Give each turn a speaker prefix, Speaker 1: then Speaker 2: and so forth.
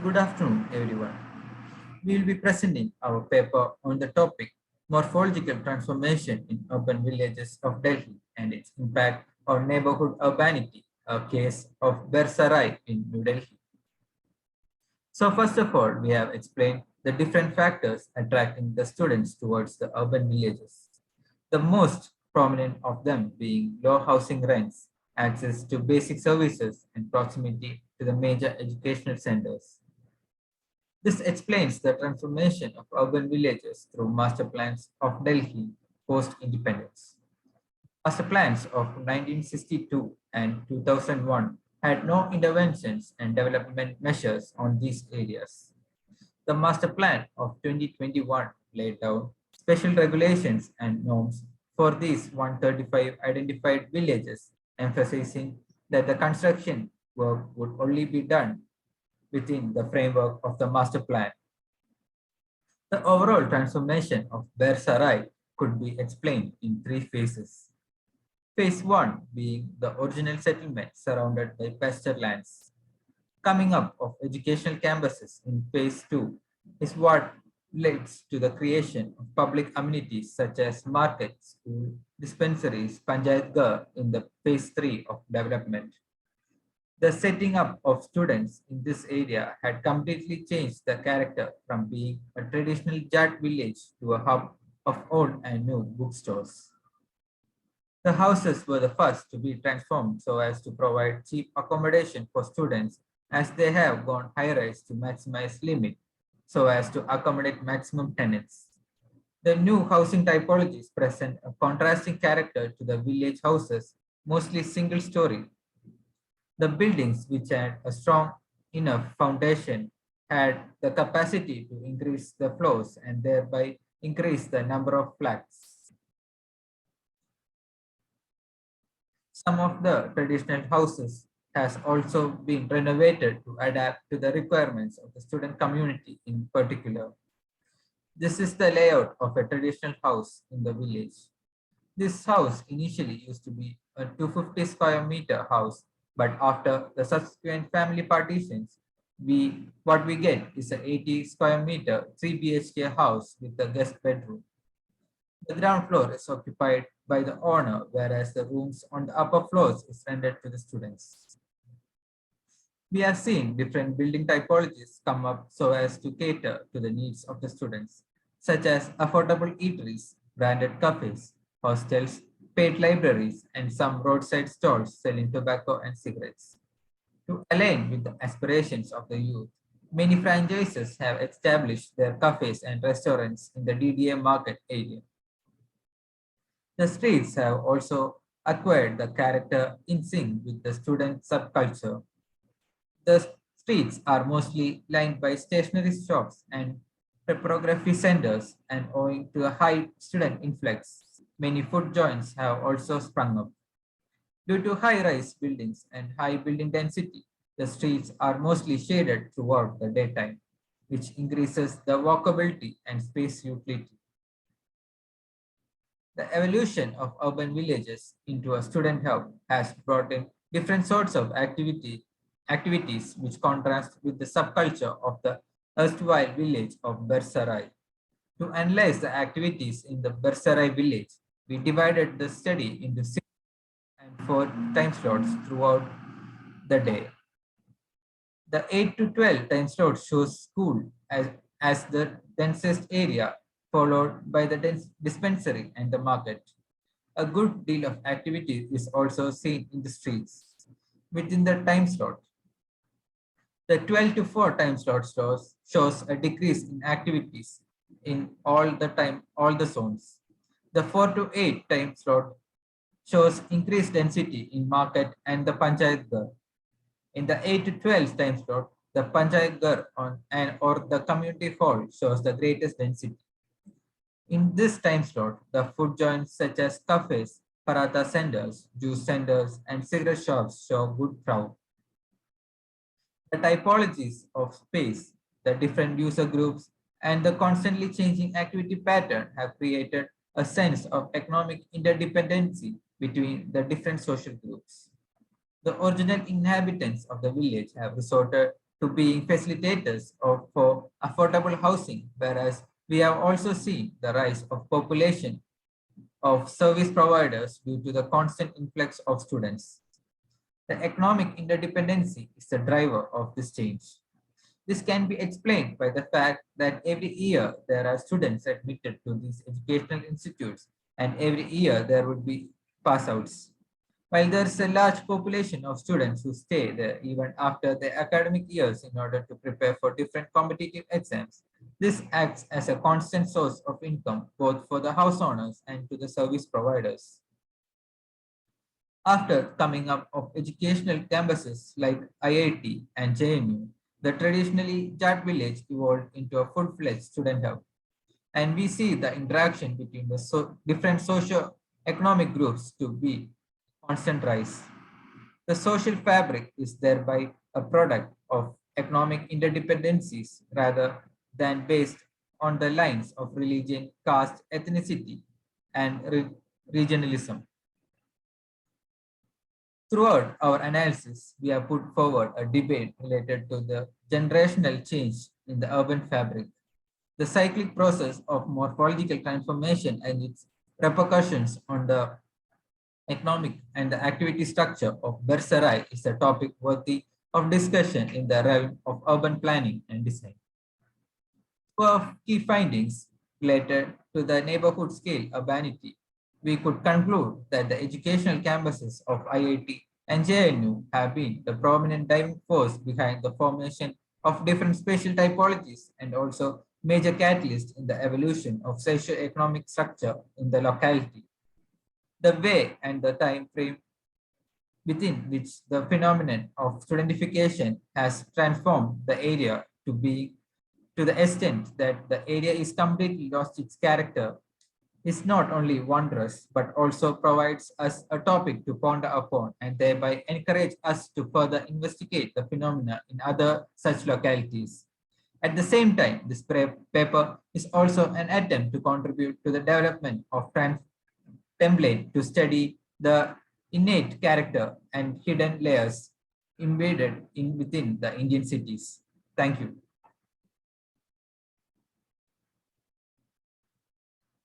Speaker 1: Good afternoon, everyone. We will be presenting our paper on the topic Morphological Transformation in Urban Villages of Delhi and its impact on neighborhood urbanity, a case of Ber Sarai in New Delhi. So first of all, we have explained the different factors attracting the students towards the urban villages. The most prominent of them being low housing rents, access to basic services, and proximity to the major educational centers. This explains the transformation of urban villages through master plans of Delhi post-independence. Master plans of 1962 and 2001 had no interventions and development measures on these areas. The master plan of 2021 laid down special regulations and norms for these 135 identified villages, emphasizing that the construction work would only be done within the framework of the master plan. The overall transformation of Ber Sarai could be explained in three phases. Phase 1 being the original settlement surrounded by pasture lands. Coming up of educational campuses in Phase 2 is what leads to the creation of public amenities such as markets, school, dispensaries, panchayat ghar in the Phase 3 of development. The setting up of students in this area had completely changed the character from being a traditional Jat village to a hub of old and new bookstores. The houses were the first to be transformed so as to provide cheap accommodation for students as they have gone high-rise to maximize limit so as to accommodate maximum tenants. The new housing typologies present a contrasting character to the village houses, mostly single-story. The buildings, which had a strong enough foundation, had the capacity to increase the floors and thereby increase the number of flats. Some of the traditional houses has also been renovated to adapt to the requirements of the student community in particular. This is the layout of a traditional house in the village. This house initially used to be a 250 square meter house, but after the subsequent family partitions, what we get is an 80 square meter 3 BHK house with a guest bedroom. The ground floor is occupied by the owner, whereas the rooms on the upper floors is rented to the students. We have seen different building typologies come up so as to cater to the needs of the students, such as affordable eateries, branded cafes, hostels, paid libraries, and some roadside stalls selling tobacco and cigarettes. To align with the aspirations of the youth, many franchises have established their cafes and restaurants in the DDA market area. The streets have also acquired the character in sync with the student subculture. The streets are mostly lined by stationery shops and typography centers, and owing to a high student influx, many food joints have also sprung up. Due to high-rise buildings and high building density, the streets are mostly shaded throughout the daytime, which increases the walkability and space utility. The evolution of urban villages into a student hub has brought in different sorts of activities which contrast with the subculture of the erstwhile village of Ber Sarai. To analyze the activities in the Ber Sarai village, we divided the study into 6 and 4 time slots throughout the day. The 8 to 12 time slot shows school as the densest area, followed by the dispensary and the market. A good deal of activity is also seen in the streets. Within the time slot, the 12 to 4 time slot shows a decrease in activities in all the zones. The 4 to 8 time slot shows increased density in market and the panchayat ghar. In the 8 to 12 time slot, the panchayat ghar or the community hall shows the greatest density. In this time slot, the food joints such as cafes, paratha centers, juice centers, and cigarette shops show good crowd. The typologies of space, the different user groups, and the constantly changing activity pattern have created a sense of economic interdependency between the different social groups. The original inhabitants of the village have resorted to being facilitators for affordable housing, whereas we have also seen the rise of population of service providers due to the constant influx of students. The economic interdependency is the driver of this change. This can be explained by the fact that every year there are students admitted to these educational institutes, and every year there would be pass outs. While there is a large population of students who stay there even after their academic years in order to prepare for different competitive exams, this acts as a constant source of income both for the house owners and to the service providers. After coming up of educational campuses like IIT and JNU, the traditionally Jat village evolved into a full-fledged student hub. And we see the interaction between the different socio-economic groups to be constant rise. The social fabric is thereby a product of economic interdependencies rather than based on the lines of religion, caste, ethnicity, and regionalism. Throughout our analysis, we have put forward a debate related to the generational change in the urban fabric. The cyclic process of morphological transformation and its repercussions on the economic and the activity structure of Ber Sarai is a topic worthy of discussion in the realm of urban planning and design. For key findings related to the neighborhood scale urbanity, we could conclude that the educational campuses of IIT and JNU have been the prominent driving force behind the formation of different spatial typologies and also major catalyst in the evolution of socio-economic structure in the locality. The way and the time frame within which the phenomenon of studentification has transformed the area to be to the extent that the area is completely lost its character is not only wondrous, but also provides us a topic to ponder upon and thereby encourage us to further investigate the phenomena in other such localities. At the same time, this paper is also an attempt to contribute to the development of template to study the innate character and hidden layers embedded within the Indian cities. Thank you.